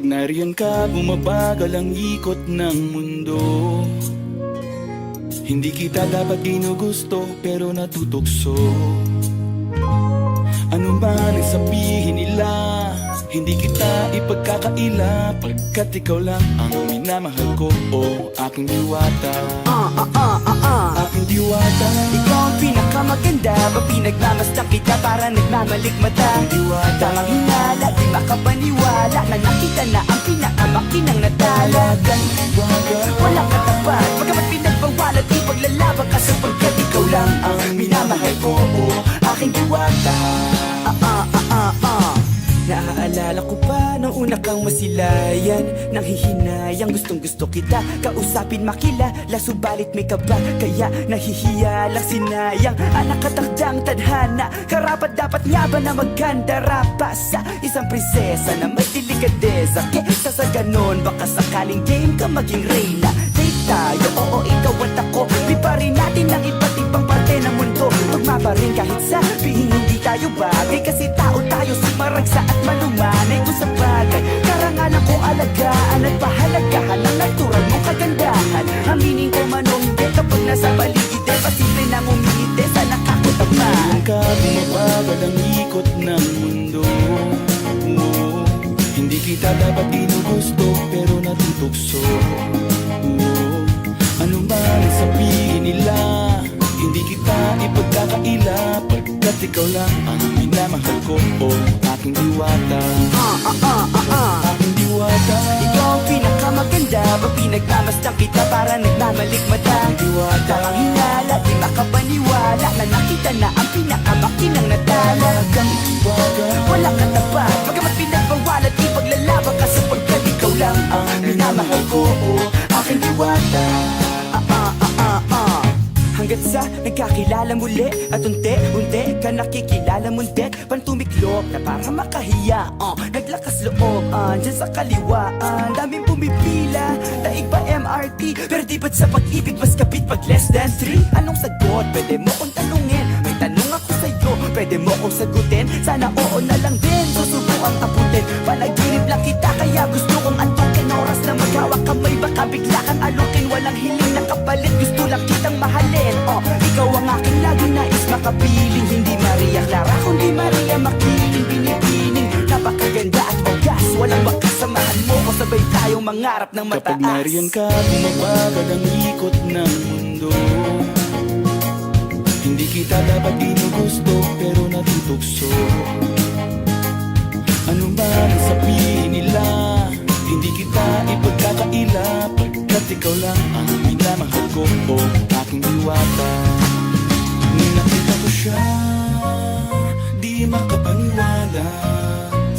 nariyan ka, bumabagal ang ikot ng mundo. Hindi kita dapat ginugusto, pero natutukso. Ano man ang sabihin nila, hindi kita ipagkakaila, pagkat ikaw lang ang minamahal ko, o aking diwata. Aking diwata. Ikaw ang pinakamaganda, ba pinagmamasdan kita para nagmamalikmata. Aking diwata. Tamang hinala, di makapaniwala na nakita na ang pinakamakinang natala. Talagang diwata. Walang katapat, pagkamat pinagbawalan, ipaglalaban ka sapagkat ikaw lang ang minamahal ko, o aking diwata. Naaalala ko pa nung una kang masilayan, nang hihinayang gustong gusto kita kausapin, makilala, subalit may kaba, kaya nahihiya lang, sinayang ang nakatakdang tadhana. Karapat dapat nga ba na magkandara pa sa isang prinsesa na may delikadesa? Kesa sa ganon, baka sakaling game ka maging reyna. Date tayo, oo ikaw at ako, liparin natin ang iba't ibang parte ng mundo. Tugma pa rin kahit sabihin hindi tayo bagay, kasi tao tayo, sumaragsa at malumanay. Kung sa bagay, karangalan ko alagaan at pahalagahan ang natural mong kagandahan. Aminin ko man o hindi, kapag nasa paligid pasimple nang umingiti sa nakakutama. Nariyan ka, bumabagal ang ikot ng mundo. Hindi kita dapat ginugusto, pero natutukso. Ano man ang sabihin nila, hindi kita ipagkakaila, pagkat ikaw lang ang minamahal ko, o aking diwata. Aking diwata. Ikaw ang pinakamaganda, ba pinagmamasdan kita para nagmamalikmata. Aking diwata. Tamang hinala, di makapaniwala na nakita na ang pinakamakinang natala. Talagang diwata. Walang katapat, pagkamat pinagbawalan, ipaglalaban ka sapagkat ikaw lang ang minamahal ko, o aking diwata. Hanggat sa nagkakilala muli at unti-unti ka nakikilala munti, pantumiklop na para makahiya, naglakas loob dyan sa kaliwaan. Daming pumipila, daig pa MRT, pero di ba't sa pag-ibig mas kapit pag less than 3? Anong sagot? Pwede mo kong tanungin. May tanong ako sa'yo, pwede mo kong sagutin. Sana oo na lang din, susubukang abutin. Panaginip lang kita, kaya gusto kong antukin. Oras na maghawak kamay, baka bigla kang alukin. Walang hiling na kapalit, gusto lang kitang mahalin. Ikaw ang aking laging nais makapiling. Hindi Maria Clara, kundi Maria Makiling. Binibining, napakaganda at ogas. Walang wakas, samahan mo ko, sabay tayong mangarap ng mataas. Kapag nariyan ka, bumabagal ang ikot ng mundo. Hindi kita dapat ginugusto, pero natutukso. Ano man ang sabihin nila, hindi kita ipagkakaila, pagkat ikaw lang ang minamahal ko, o aking diwata. Nung nakita ko siya, di makapaniwala.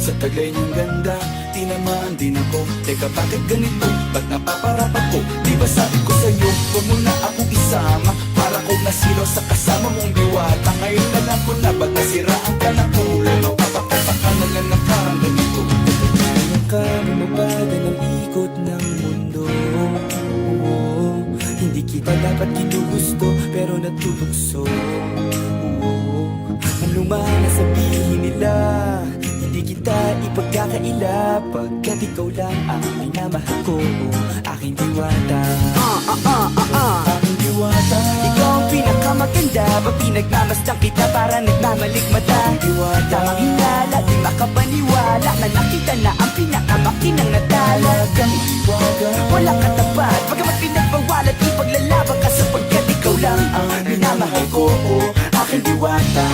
Sa taglay niyang ganda, tinamaan din ako. Teka, bakit ganito? Ba't napaparap ako? Di ba sabi ko sa'yo, huwag mo na akong isama, para kong nasiro sa kasama mong diwata. Ngayon na lang ko na, ba't nasiraan ka na ulo? Mapapakapaka na lang ng parang ganito. Ngayon ka bumabagal ang ikot ng mundo. Hindi kita dapat ginugusto, pero natutukso. Ano man ang sabihin nila, hindi kita ipagkakaila, pagkat ikaw lang ang minamahal ko, aking diwata. Aking diwata. Ikaw ang pinakamaganda, ba pinagmamasdan kita para nagmamalikmata. Aking diwata. Tamang hinala, di makapaniwala na nakita na ang pinakamakinang natala. Talagang diwata. Walang katapat, pagkamat pinagbawalan, ipaglalaban ka sapagkat ikaw lang ang minamahal ko, o aking diwata.